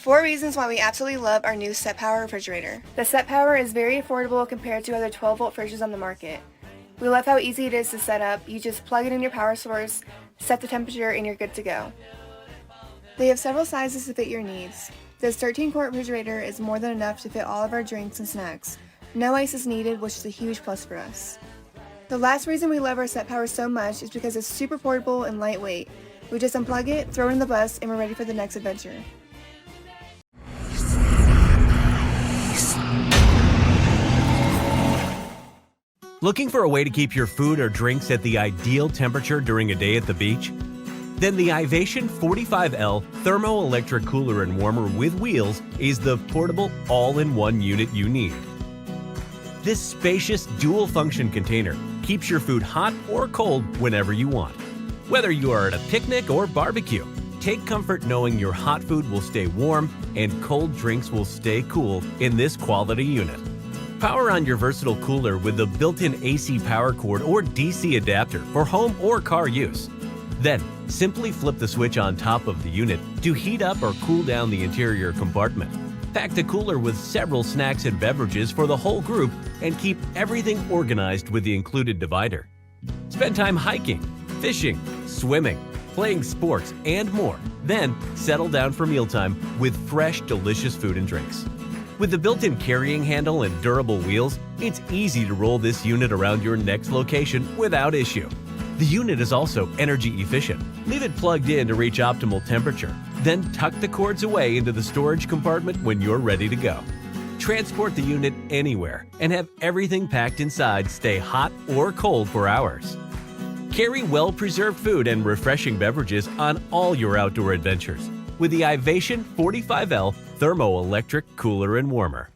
4 reasons why we absolutely love our new SetPower refrigerator. The SetPower is very affordable compared to other 12-volt fridges on the market. We love how easy it is to set up. You just plug it in your power source, set the temperature, and you're good to go. They have several sizes to fit your needs. This 13-quart refrigerator is more than enough to fit all of our drinks and snacks. No ice is needed, which is a huge plus for us. The last reason we love our SetPower so much is because it's super portable and lightweight. We just unplug it, throw it in the bus, and we're ready for the next adventure. Looking for a way to keep your food or drinks at the ideal temperature during a day at the beach? Then the Ivation 45L Thermoelectric Cooler and Warmer with wheels is the portable all-in-one unit you need. This spacious dual-function container keeps your food hot or cold whenever you want. Whether you are at a picnic or barbecue, take comfort knowing your hot food will stay warm and cold drinks will stay cool in this quality unit. Power on your versatile cooler with the built-in AC power cord or DC adapter for home or car use. Then, simply flip the switch on top of the unit to heat up or cool down the interior compartment. Pack the cooler with several snacks and beverages for the whole group and keep everything organized with the included divider. Spend time hiking, fishing, swimming, playing sports, and more. Then, settle down for mealtime with fresh, delicious food and drinks. With the built-in carrying handle and durable wheels, it's easy to roll this unit around your next location without issue. The unit is also energy efficient. Leave it plugged in to reach optimal temperature. Then tuck the cords away into the storage compartment when you're ready to go. Transport the unit anywhere and have everything packed inside stay hot or cold for hours. Carry well-preserved food and refreshing beverages on all your outdoor adventures with the Ivation 45L Thermoelectric Cooler and Warmer.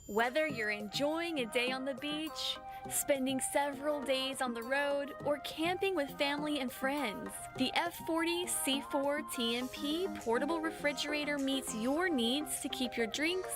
Whether you're enjoying a day on the beach, spending several days on the road, or camping with family and friends, the F40 C4 TMP portable refrigerator meets your needs to keep your drinks,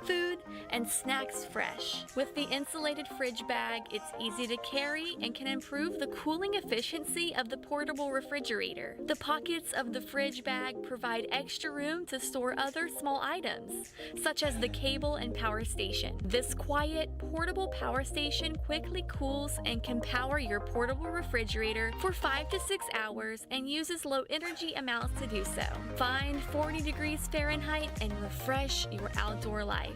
food, and snacks fresh. With the insulated fridge bag, it's easy to carry and can improve the cooling efficiency of the portable refrigerator. The pockets of the fridge bag provide extra room to store other small items, such as the cable and power station. This quiet, portable power station quickly cools and can power your portable refrigerator for 5 to 6 hours and uses low energy amounts to do so. Find 40 degrees Fahrenheit and refresh your outdoor life.